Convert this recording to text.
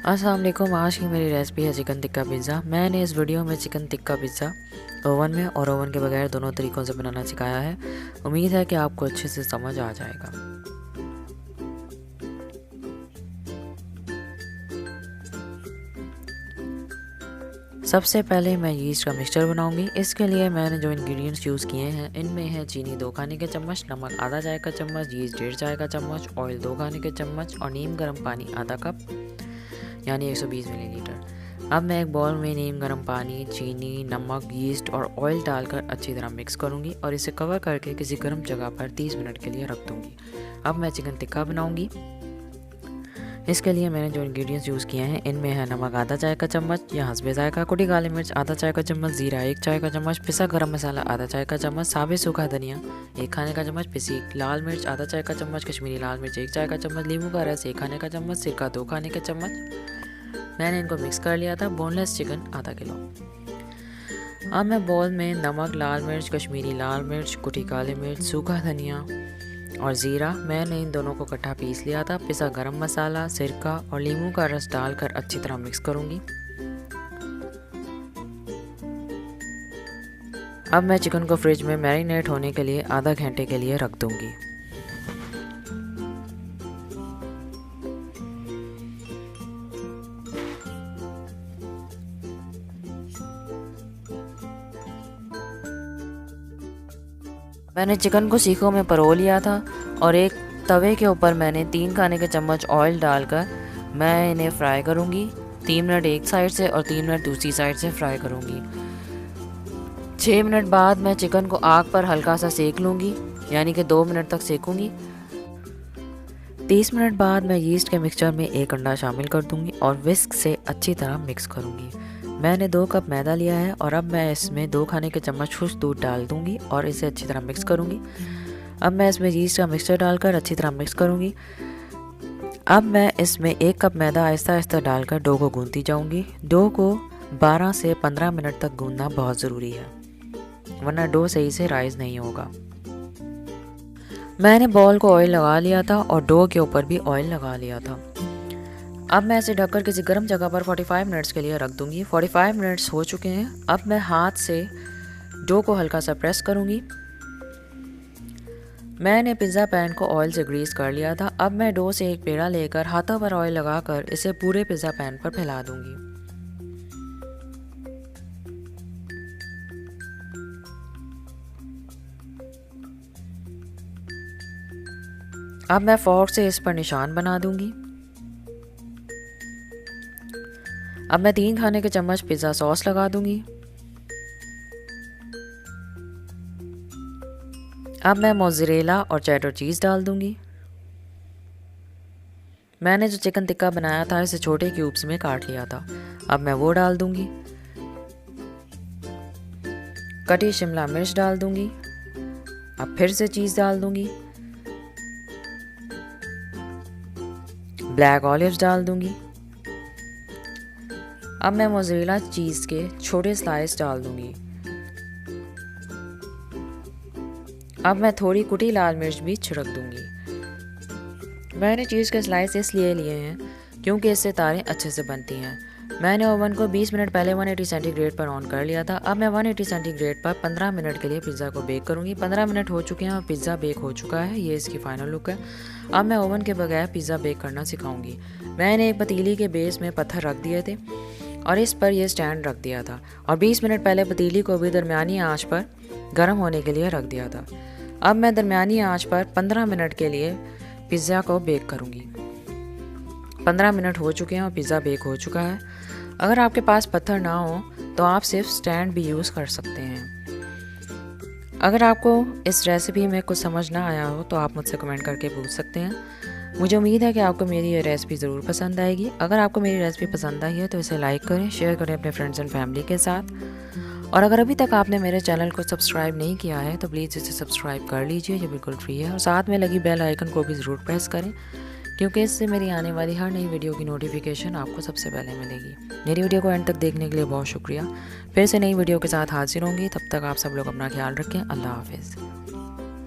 अस्सलाम वालेकुम। आज की मेरी रेसिपी है चिकन टिक्का पिज़्ज़ा। मैंने इस वीडियो में चिकन टिक्का पिज़्ज़ा ओवन में और ओवन के बगैर दोनों तरीक़ों से बनाना सिखाया है। उम्मीद है कि आपको अच्छे से समझ आ जाएगा। सबसे पहले मैं यीस्ट का मिक्सचर बनाऊंगी। इसके लिए मैंने जो इंग्रेडिएंट्स यूज़ किए हैं इनमें है चीनी 2 खाने के चम्मच, नमक आधा चाय का चम्मच, यीस्ट 1.5 चाय का चम्मच, ऑयल 2 खाने के चम्मच और नीम गर्म पानी आधा कप यानी 120 मिलीलीटर। अब मैं एक बाउल में नीम गर्म पानी, चीनी, नमक, यीस्ट और ऑयल डालकर अच्छी तरह मिक्स करूंगी और इसे कवर करके किसी गर्म जगह पर 30 मिनट के लिए रख दूंगी। अब मैं चिकन टिक्का बनाऊंगी। इसके लिए मैंने जो इंग्रेडिएंट्स यूज़ किए हैं इनमें है नमक आधा चाय का चम्मच या हस्बे जायका, कुटी काली मिर्च आधा चाय का चम्मच, ज़ीरा 1 चाय का चम्मच, पिसा गरम मसाला आधा चाय का चम्मच, साबित सूखा धनिया 1 खाने का चम्मच, पिसी लाल मिर्च आधा चाय का चम्मच, कश्मीरी लाल मिर्च 1 चाय का चम्मच, नींबू का रस 1 खाने का चम्मच, सिरका 2 खाने के चम्मच। मैंने इनको मिक्स कर लिया था। बोनलेस चिकन आधा किलो। अब मैं बाउल में नमक, लाल मिर्च, कश्मीरी लाल मिर्च, कुटी काली मिर्च, सूखा धनिया और ज़ीरा, मैंने इन दोनों को इकट्ठा पीस लिया था, पिसा गरम मसाला, सिरका और नींबू का रस डालकर अच्छी तरह मिक्स करूंगी। अब मैं चिकन को फ्रिज में मैरिनेट होने के लिए आधा घंटे के लिए रख दूंगी। मैंने चिकन को सीखों में परो लिया था और एक तवे के ऊपर मैंने 3 खाने के चम्मच ऑयल डालकर मैं इन्हें फ्राई करूंगी। 3 मिनट एक साइड से और 3 मिनट दूसरी साइड से फ्राई करूंगी। 6 मिनट बाद मैं चिकन को आग पर हल्का सा सेक लूँगी, यानी कि 2 मिनट तक सेकूंगी। 30 मिनट बाद मैं यीस्ट के मिक्सचर में 1 अंडा शामिल कर दूंगी और विस्क से अच्छी तरह मिक्स करूंगी। मैंने 2 कप मैदा लिया है और अब मैं इसमें 2 खाने के चम्मच खुश्क दूध डाल दूंगी और इसे अच्छी तरह मिक्स करूंगी। अब मैं इसमें यीस्ट का मिक्सचर डालकर अच्छी तरह मिक्स करूंगी। अब मैं इसमें 1 कप मैदा आहिस्ता आहिस्ता डालकर डो को गूंथती जाऊंगी। डो को 12 से 15 मिनट तक गूंदना बहुत ज़रूरी है, वरना डो सही से राइज नहीं होगा। मैंने बॉल को ऑयल लगा लिया था और डो के ऊपर भी ऑयल लगा लिया था। अब मैं इसे ढककर किसी गर्म जगह पर 45 मिनट्स के लिए रख दूंगी। 45 मिनट्स हो चुके हैं। अब मैं हाथ से डो को हल्का सा प्रेस करूंगी। मैंने पिज़्ज़ा पैन को ऑयल से ग्रीस कर लिया था। अब मैं डो से एक पेड़ा लेकर हाथों पर ऑयल लगाकर इसे पूरे पिज़्ज़ा पैन पर फैला दूंगी। अब मैं फोर्क से इस पर निशान बना दूंगी। अब मैं 3 खाने के चम्मच पिज़्ज़ा सॉस लगा दूंगी। अब मैं मोज़रेला और चेडर चीज़ डाल दूंगी। मैंने जो चिकन टिक्का बनाया था इसे छोटे क्यूब्स में काट लिया था। अब मैं वो डाल दूंगी। कटी शिमला मिर्च डाल दूंगी। अब फिर से चीज़ डाल दूंगी। ब्लैक ऑलिव्स डाल दूंगी। अब मैं मोज़रेला चीज़ के छोटे स्लाइस डाल दूंगी। अब मैं थोड़ी कुटी लाल मिर्च भी छिड़क दूंगी। मैंने चीज़ के स्लाइस इसलिए लिए हैं क्योंकि इससे तारें अच्छे से बनती हैं। मैंने ओवन को 20 मिनट पहले 180 सेंटीग्रेड पर ऑन कर लिया था। अब मैं 180 सेंटीग्रेड पर 15 मिनट के लिए पिज़्ज़ा को बेक करूंगी। 15 मिनट हो चुके हैं और पिज़्ज़ा बेक हो चुका है। ये इसकी फाइनल लुक है। अब मैं ओवन के बगैर पिज़्ज़ा बेक करना सिखाऊंगी। मैंने एक पतीली के बेस में पत्थर रख दिए थे और इस पर यह स्टैंड रख दिया था और 20 मिनट पहले पतीली को भी दरमियानी आंच पर गर्म होने के लिए रख दिया था। अब मैं दरमियानी आंच पर 15 मिनट के लिए पिज़्ज़ा को बेक करूंगी। 15 मिनट हो चुके हैं और पिज़्ज़ा बेक हो चुका है। अगर आपके पास पत्थर ना हो तो आप सिर्फ स्टैंड भी यूज़ कर सकते हैं। अगर आपको इस रेसिपी में कुछ समझ ना आया हो तो आप मुझसे कमेंट करके पूछ सकते हैं। मुझे उम्मीद है कि आपको मेरी ये रेसिपी ज़रूर पसंद आएगी। अगर आपको मेरी रेसिपी पसंद आई है तो इसे लाइक करें, शेयर करें अपने फ्रेंड्स एंड फैमिली के साथ। और अगर अभी तक आपने मेरे चैनल को सब्सक्राइब नहीं किया है तो प्लीज़ इसे सब्सक्राइब कर लीजिए, ये बिल्कुल फ्री है। और साथ में लगी बेल आइकन को भी ज़रूर प्रेस करें क्योंकि इससे मेरी आने वाली हर नई वीडियो की नोटिफिकेशन आपको सबसे पहले मिलेगी। मेरी वीडियो को एंड तक देखने के लिए बहुत शुक्रिया। फिर से नई वीडियो के साथ हाजिर होंगी। तब तक आप सब लोग अपना ख्याल रखें। अल्लाह हाफिज़।